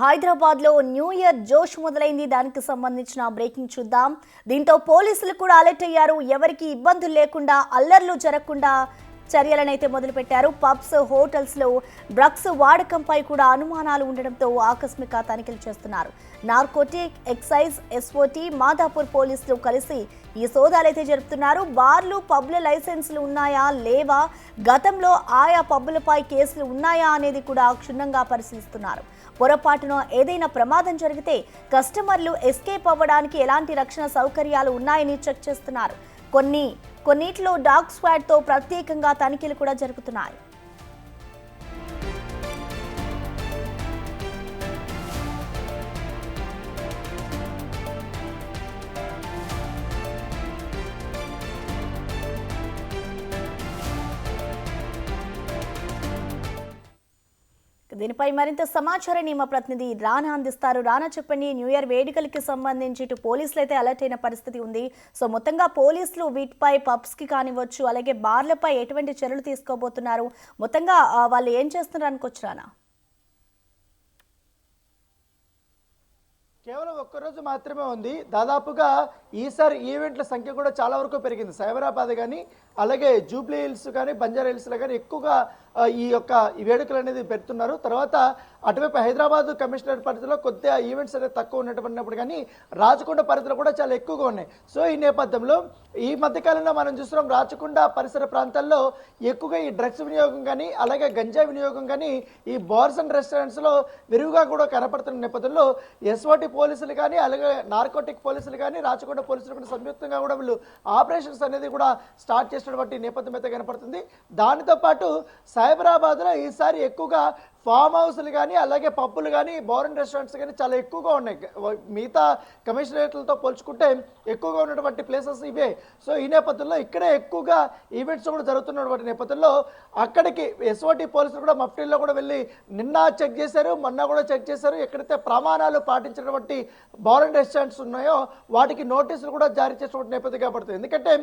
హైదరాబాద్ లో new year జోష్ మొదలైంది. దానికి సంబంధించిన బ్రేకింగ్ చూద్దాం. దీంతో పోలీసులు కూడా అలర్ట్ అయ్యారు. ఎవరికి ఇబ్బందులు లేకుండా, అల్లర్లు జరగకుండా చర్యలనైతే మొదలుపెట్టారు. పబ్స్, హోటల్స్ లో డ్రగ్స్ వాడకంపై కూడా అనుమానాలు ఉండడంతో ఆకస్మిక తనిఖీలు చేస్తున్నారు. నార్కోటిక్, ఎక్సైజ్, ఎస్ఓటీ, మాదాపూర్ పోలీసులు కలిసి ఈ సోదాలైతే జరుపుతున్నారు. బార్లు, పబ్ల లైసెన్సులు ఉన్నాయా లేవా, గతంలో ఆయా పబ్బులపై కేసులు ఉన్నాయా అనేది కూడా క్షుణ్ణంగా పరిశీలిస్తున్నారు. పొరపాటున ఏదైనా ప్రమాదం జరిగితే కస్టమర్లు ఎస్కేప్ అవ్వడానికి ఎలాంటి రక్షణ సౌకర్యాలు ఉన్నాయని చెక్ చేస్తున్నారు. కొన్నిట్లో డాగ్ స్క్వాడ్ తో ప్రత్యేకంగా తనిఖీలు కూడా జరుగుతున్నాయి. దీనిపై మరింత సమాచారాన్ని మా ప్రతినిధి రానా అందిస్తారు. రానా, చెప్పండి. న్యూ ఇయర్ వేడుకలకి సంబంధించి ఇటు పోలీసులు అయితే అలర్ట్ అయిన పరిస్థితి ఉంది. సో మొత్తంగా పోలీసులు వీటిపై పబ్స్ కి కానివచ్చు, అలాగే బార్లపై ఎటువంటి చర్యలు తీసుకోబోతున్నారు, మొత్తంగా వాళ్ళు ఏం చేస్తున్నారు అనుకోవచ్చు రానా? కేవలం ఒక్కరోజు మాత్రమే ఉంది. దాదాపుగా ఈసారి ఈవెంట్ల సంఖ్య కూడా చాలా వరకు పెరిగింది. సైబరాబాద్ కానీ, అలాగే జూబ్లీ హిల్స్ కానీ, బంజారా హిల్స్లో కానీ ఎక్కువగా ఈ వేడుకలు అనేది పెడుతున్నారు. తర్వాత అటువైపు హైదరాబాద్ కమిషనరేట్ పరిధిలో కొద్దిగా ఈవెంట్స్ అనేది తక్కువ ఉన్నప్పుడు కానీ రాచకొండ పరిధిలో కూడా చాలా ఎక్కువగా ఉన్నాయి. సో ఈ నేపథ్యంలో ఈ మధ్యకాలంలో మనం చూస్తున్నాం, రాచకొండ పరిసర ప్రాంతాల్లో ఎక్కువగా ఈ డ్రగ్స్ వినియోగం కానీ, అలాగే గంజా వినియోగం కానీ ఈ బార్స్ అండ్ రెస్టారెంట్స్లో విరివిగా కూడా కనపడుతున్న నేపథ్యంలో ఎస్ఓటీ పోలీసులు కానీ, అలాగే నార్కోటిక్ పోలీసులు కానీ, రాచకొండ పోలీసులు కూడా సంయుక్తంగా కూడా వీళ్ళు ఆపరేషన్స్ అనేది కూడా స్టార్ట్ చేసినటువంటి నేపథ్యం అయితే కనపడుతుంది. దానితో పాటు సైబరాబాద్లో ఈసారి ఎక్కువగా ఫామ్ హౌస్లు కానీ, అలాగే పబ్బులు కానీ, బార్ అండ్ రెస్టారెంట్స్ కానీ చాలా ఎక్కువగా ఉన్నాయి. మిగతా కమిషనరేట్లతో పోల్చుకుంటే ఎక్కువగా ఉన్నటువంటి ప్లేసెస్ ఇవే. సో ఈ నేపథ్యంలో ఇక్కడే ఎక్కువగా ఈవెంట్స్ కూడా జరుగుతున్నటువంటి నేపథ్యంలో అక్కడికి ఎస్ఓటీ పోలీసులు కూడా మఫ్టీల్లో కూడా వెళ్ళి నిన్న చెక్ చేశారు, మొన్న కూడా చెక్ చేశారు. ఎక్కడైతే ప్రమాణాలు పాటించినటువంటి బార్ అండ్ రెస్టారెంట్స్ ఉన్నాయో వాటికి నోటీసులు కూడా జారీ చేసినటువంటి నేపథ్యం కాబడుతుంది. ఎందుకంటే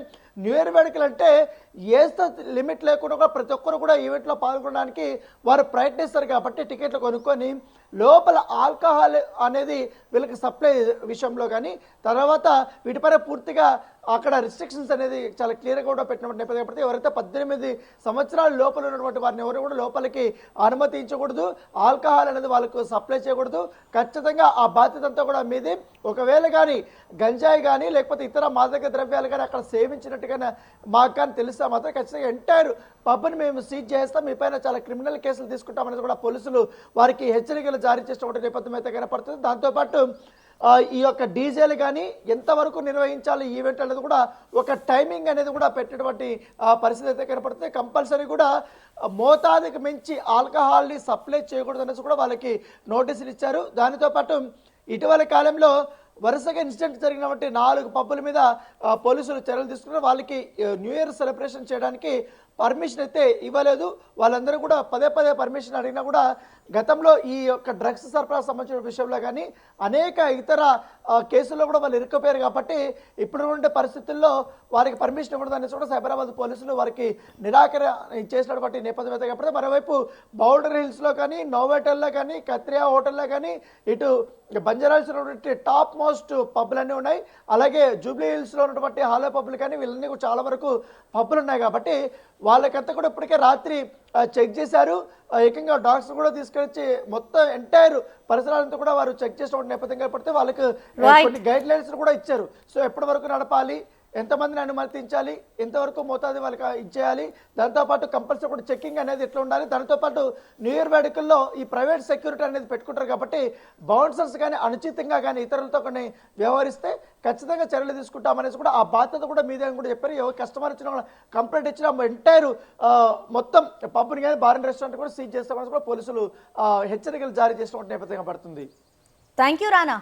న్యూ ఇయర్ వేడుకలు అంటే ఏస్తో లిమిట్ లేకుండా కూడా ప్రతి ఒక్కరు కూడా ఈవెంట్లో పాల్గొనడానికి వారు ప్రయత్నిస్తారు. కాబట్టి టికెట్లు కొనుక్కొని లోపల ఆల్కహాల్ అనేది వీళ్ళకి సప్లై విషయంలో కానీ, తర్వాత వీటిపైన పూర్తిగా అక్కడ రిస్ట్రిక్షన్స్ అనేది చాలా క్లియర్గా కూడా పెట్టినటువంటి నేపథ్యం కాబట్టి ఎవరైతే 18 సంవత్సరాల లోపల ఉన్నటువంటి వారిని ఎవరు కూడా లోపలికి అనుమతించకూడదు, ఆల్కహాల్ అనేది వాళ్ళకు సప్లై చేయకూడదు. ఖచ్చితంగా ఆ బాధ్యత అంతా కూడా మీది. ఒకవేళ కానీ గంజాయి కానీ, లేకపోతే ఇతర మాదక ద్రవ్యాలు కానీ అక్కడ సేవించినట్టుగా మాకు కానీ తెలిస్తే మాత్రం ఖచ్చితంగా ఎంటైర్ పబ్ని మేము సీజ్ చేస్తాం, మీ పైన చాలా క్రిమినల్ కేసులు తీసుకుంటామనేది కూడా పోలీసులు వారికి హెచ్చరికలు జారీ చేసినటువంటి నేపథ్యం అయితే కనపడుతుంది. దాంతోపాటు ఈ యొక్క డీజేలు కానీ ఎంతవరకు నిర్వహించాలి ఈవెంట్ అనేది కూడా ఒక టైమింగ్ అనేది కూడా పెట్టినటువంటి పరిస్థితి అయితే కనపడుతుంది. కంపల్సరీ కూడా మోతాదుకి మించి ఆల్కహాల్ని సప్లై చేయకూడదు అనేసి కూడా వాళ్ళకి నోటీసులు ఇచ్చారు. దానితో పాటు ఇటీవల కాలంలో వరుసగా ఇన్సిడెంట్ జరిగినటువంటి 4 పబ్బుల మీద పోలీసులు చర్యలు తీసుకున్నారు. వాళ్ళకి న్యూ ఇయర్ సెలబ్రేషన్ చేయడానికి పర్మిషన్ అయితే ఇవ్వలేదు. వాళ్ళందరూ కూడా పదే పర్మిషన్ అడిగినా కూడా గతంలో ఈ యొక్క డ్రగ్స్ సరఫరా సంబంధించిన విషయంలో కానీ అనేక ఇతర కేసుల్లో కూడా వాళ్ళు ఇరుక్కుపోయారు. కాబట్టి ఇప్పుడు ఉండే పరిస్థితుల్లో వారికి పర్మిషన్ ఇవ్వడం అనేసి కూడా సైబరాబాద్ పోలీసులు వారికి నిరాకరణ చేసినటువంటి నేపథ్యం అయితే కాబట్టి, మరోవైపు బౌండరీ హిల్స్లో కానీ, నోవోటెల్లో కానీ, కత్రియా హోటల్లో కానీ, ఇటు బంజారా హిల్స్లో ఉన్నటువంటి టాప్ మోస్ట్ పబ్బులన్నీ ఉన్నాయి. అలాగే జూబ్లీ హిల్స్లో ఉన్నటువంటి హాలో పబ్బులు కానీ వీళ్ళన్నీ కూడా చాలా వరకు పబ్బులు ఉన్నాయి. కాబట్టి వాళ్ళకంతా కూడా ఇప్పటికే రాత్రి చెక్ చేశారు. ఏకంగా డాగ్స్ కూడా తీసుకొచ్చి మొత్తం ఎంటైర్ పరిసరాలంతా కూడా వారు చెక్ చేసినటువంటి నేపథ్యం కాబట్టి వాళ్ళకి కొన్ని గైడ్ లైన్స్ కూడా ఇచ్చారు. సో ఎప్పటి వరకు నడపాలి, ఎంతమందిని అనుమతించాలి, ఎంతవరకు మోతాదు వాళ్ళకి ఇచ్చేయాలి, దాంతోపాటు కంపల్సరీ కూడా చెక్కింగ్ అనేది ఎట్లా ఉండాలి. దాంతోపాటు న్యూ ఇయర్ వేడుకల్లో ఈ ప్రైవేట్ సెక్యూరిటీ అనేది పెట్టుకుంటారు. కాబట్టి బౌన్సర్స్ కానీ అనుచితంగా కానీ ఇతరులతో కొన్ని వ్యవహరిస్తే ఖచ్చితంగా చర్యలు తీసుకుంటామనేసి కూడా ఆ బాధ్యత కూడా మీదే అని కూడా చెప్పారు. ఎవరు కస్టమర్ ఇచ్చినా కంప్లైంట్ ఇచ్చినా ఎంటైర్ మొత్తం పబ్ని కానీ, బార్ అండ్ రెస్టారెంట్ కూడా సీజ్ చేస్తామని కూడా పోలీసులు హెచ్చరికలు జారీ చేసినటువంటి నేపథ్యంగా పడుతుంది. Thank you Rana.